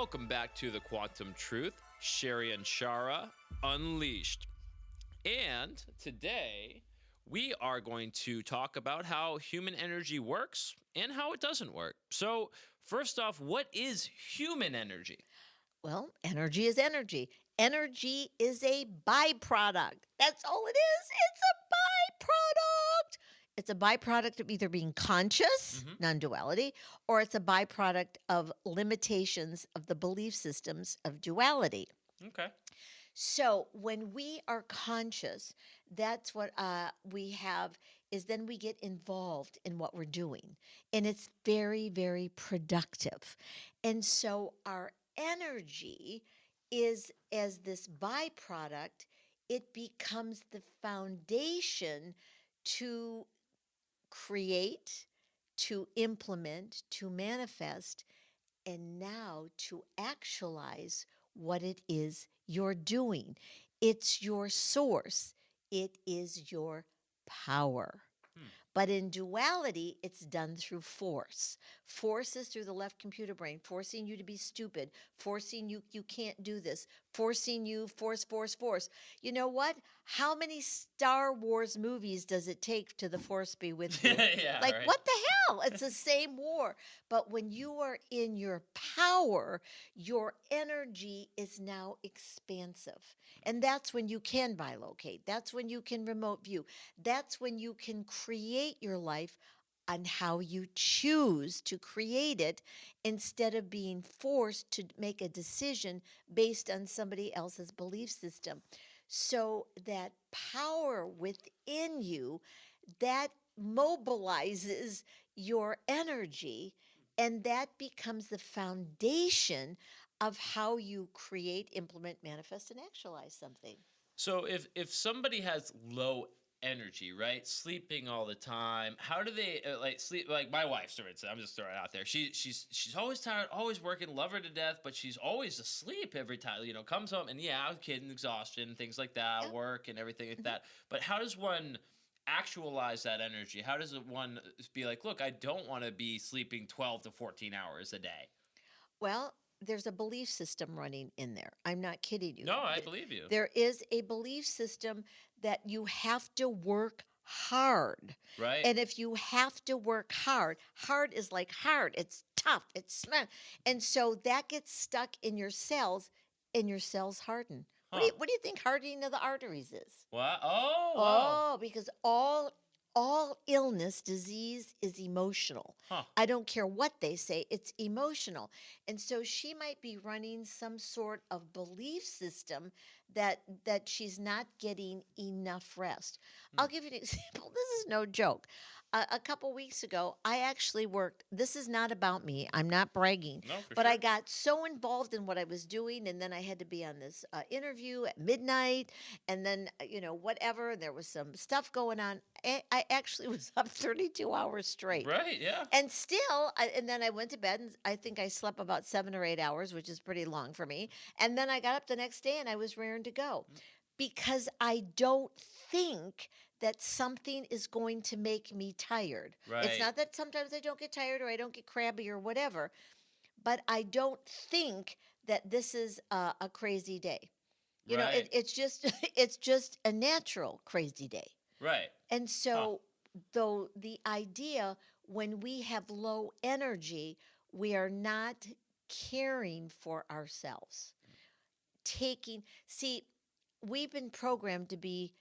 Welcome back to The Quantum Truth, Sherry and Anshara Unleashed. And today we are going to talk about how human energy works and how it doesn't work. So, first off, what is human energy? Well, energy is energy. Energy is a byproduct. That's all it is. It's a byproduct. It's a byproduct of either being conscious, non duality, or it's a byproduct of limitations of the belief systems of duality. Okay. So when we are conscious, that's what we have is then we get involved in what we're doing. And it's very, very productive. And so our energy is as this byproduct, it becomes the foundation to create, to implement, to manifest, and now to actualize what it is you're doing. It's your source, it is your power. But in duality, it's done through force. Force is through the left computer brain, forcing you to be stupid, forcing you can't do this, forcing you, force. You know what? How many Star Wars movies does it take to the force be with you? Yeah, Like, right. what the hell? It's the same war. But when you are in your power, your energy is now expansive. And that's when you can bilocate. That's when you can remote view. That's when you can create your life on how you choose to create it instead of being forced to make a decision based on somebody else's belief system. So that power within you, that mobilizes your energy, and that becomes the foundation of how you create, implement, manifest, and actualize something. So if somebody has low energy, right, sleeping all the time, how do they like sleep? Like my wife, for instance, I'm just throwing it out there. She's always tired, always working, love her to death, but she's always asleep every time. Comes home and kid and exhaustion, things like that, Yeah. work and everything like that. But how does one actualize that energy? How does one be like, look, I don't want to be sleeping 12 to 14 hours a day? Well, there's a belief system running in there. I'm not kidding you. No, I believe you. There is a belief system that you have to work hard. Right. And if you have to work hard, hard is like hard. It's tough. It's smart. And so that gets stuck in your cells, and your cells harden. Huh. What do you think hardening of the arteries is? Wow. Oh, wow. Oh, because all illness, disease is emotional. Huh. I don't care what they say, it's emotional. And so she might be running some sort of belief system that she's not getting enough rest. I'll give you an example. This is no joke. A couple weeks ago, I actually worked. This is not about me. I'm not bragging. No, for But sure. I got so involved in what I was doing, and then I had to be on this interview at midnight, and then whatever. There was some stuff going on. I actually was up 32 hours straight. Right, yeah. And still, and then I went to bed, and I think I slept about 7 or 8 hours, which is pretty long for me. And then I got up the next day, and I was raring to go, because I don't think that something is going to make me tired. Right. It's not that sometimes I don't get tired or I don't get crabby or whatever, but I don't think that this is a crazy day. Right. It's just it's just a natural crazy day. Right. And so, though the idea when we have low energy, we are not caring for ourselves. We've been programmed to be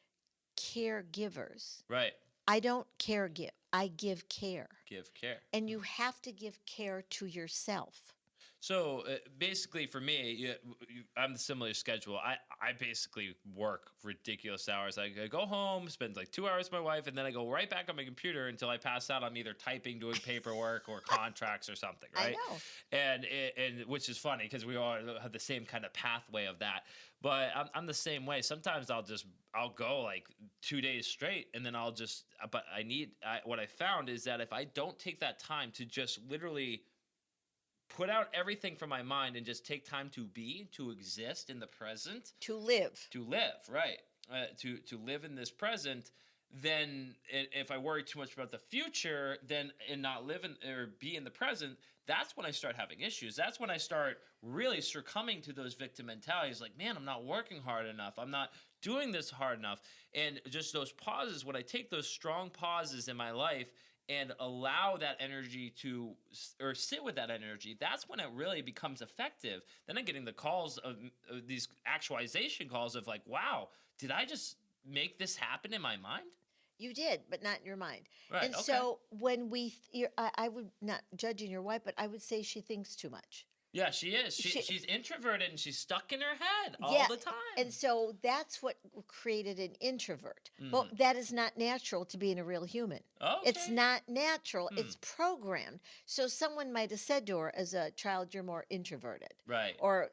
caregivers. Right. I don't give, I give care. Give care. And you have to give care to yourself. So basically, for me, I'm the similar schedule. I basically work ridiculous hours. I go home, spend like 2 hours with my wife, and then I go right back on my computer until I pass out. I'm either typing, doing paperwork, or contracts or something. Right. I know. And which is funny because we all have the same kind of pathway of that. But I'm the same way. Sometimes I'll go like 2 days straight, and then but what I found is that if I don't take that time to just literally put out everything from my mind and just take time to exist in the present, To live. right? To live in this present, then if I worry too much about the future, then and not live in or be in the present, that's when I start having issues. That's when I start really succumbing to those victim mentalities. Like, man, I'm not working hard enough. I'm not doing this hard enough. And just those pauses, when I take those strong pauses in my life and allow that energy to, or sit with that energy, that's when it really becomes effective. Then I'm getting the calls of these actualization calls of like, wow, did I just make this happen in my mind? You did, but not in your mind. Right. And Okay. so when I would not judging your wife, but I would say she thinks too much. Yeah, she is. She, She's introverted and she's stuck in her head all yeah, the time. and so that's what created an introvert. Well, Mhm. that is not natural to being a real human. It's Okay. not natural. Hmm. It's programmed. So someone might have said to her as a child, "You're more introverted," Right. or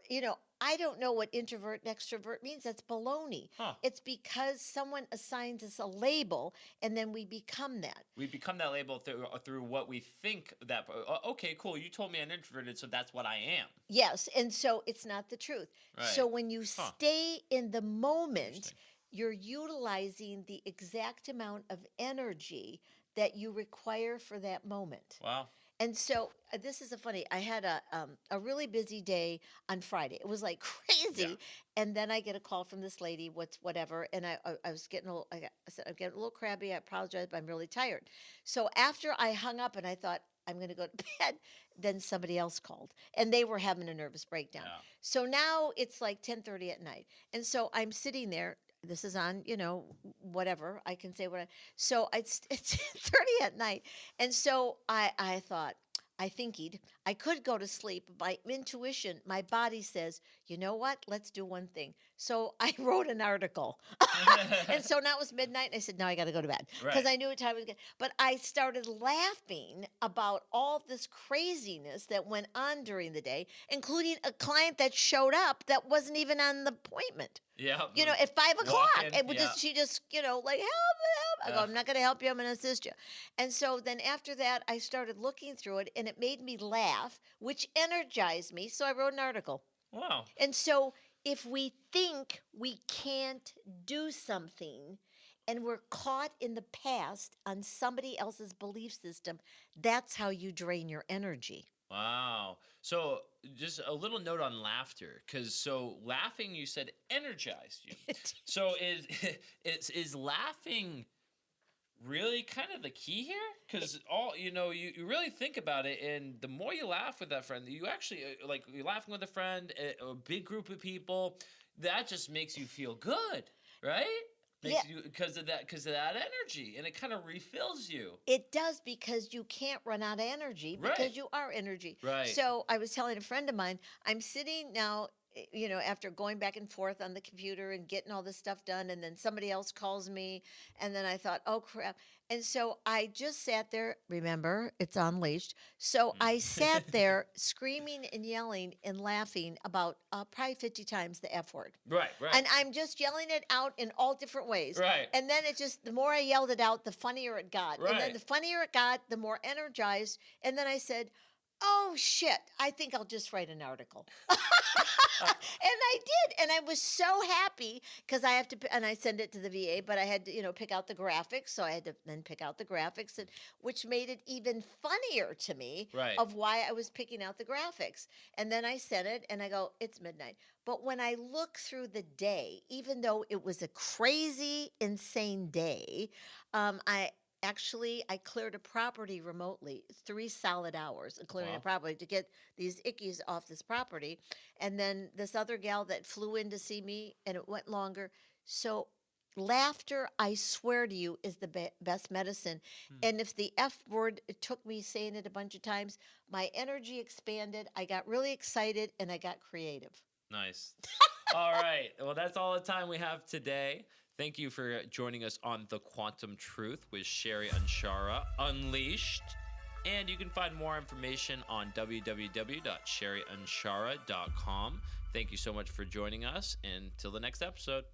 I don't know what introvert and extrovert means. That's baloney. Huh. It's because someone assigns us a label, and then we become that. We become that label through what we think that. Okay, cool. You told me I'm introverted, so that's what I am. Yes, and so it's not the truth. Right. So when you Huh. stay in the moment, Interesting. you're utilizing the exact amount of energy that you require for that moment. Wow. And so this is a funny. I had a really busy day on Friday. It was like crazy, Yeah. and then I get a call from this lady. Whatever, and I was getting a little. I said I'm getting a little crabby. I apologize, but I'm really tired. So after I hung up and I thought I'm going to go to bed, then somebody else called, and they were having a nervous breakdown. Yeah. So now it's like 10:30 at night, and so I'm sitting there. This is on, whatever I can say. So it's 10:30 at night, and so I thought, I thinked I could go to sleep. By intuition, my body says, you know what? Let's do one thing. So I wrote an article. And so now it was midnight, and I said, now I got to go to bed because Right. I knew what time it was. But I started laughing about all this craziness that went on during the day, including a client that showed up that wasn't even on the appointment. Yeah. At 5 o'clock, Walk in, it would yeah. she just, like, help. I go, Ugh. I'm not going to help you. I'm going to assist you. And so then after that, I started looking through it, and it made me laugh, which energized me. So I wrote an article. Wow. And so if we think we can't do something and we're caught in the past on somebody else's belief system, that's how you drain your energy. Wow. So just a little note on laughter, because laughing, you said, energized you. So is laughing really kind of the key here? Because you really think about it, and the more you laugh with that friend, you actually like you're laughing with a friend, a big group of people, that just makes you feel good, right? Makes you because of that energy, and it kind of refills you. It does, because you can't run out of energy because Right. you are energy. Right. So I was telling a friend of mine, I'm sitting now, after going back and forth on the computer and getting all this stuff done, and then somebody else calls me, and then I thought, oh crap. And so I just sat there. Remember, it's unleashed. So I sat there screaming and yelling and laughing about probably 50 times the F word. Right. And I'm just yelling it out in all different ways. Right. And then the more I yelled it out, the funnier it got. And then Right. the funnier it got, the more energized. And then I said, oh shit, I think I'll just write an article. And I did. And I was so happy because I have to, and I send it to the VA, but I had to, pick out the graphics. So I had to then pick out the graphics, which made it even funnier to me Right. of why I was picking out the graphics. And then I sent it and I go, it's midnight. But when I look through the day, even though it was a crazy, insane day, I cleared a property remotely, 3 solid hours of clearing a Wow. property to get these ickies off this property. And then this other gal that flew in to see me, and it went longer. So laughter, I swear to you, is the best medicine. And if the F word, it took me saying it a bunch of times, my energy expanded. I got really excited, and I got creative. Nice. All right. Well, that's all the time we have today. Thank you for joining us on The Quantum Truth with Sherry Anshara Unleashed. And you can find more information on www.sherryanshara.com. Thank you so much for joining us. Until the next episode.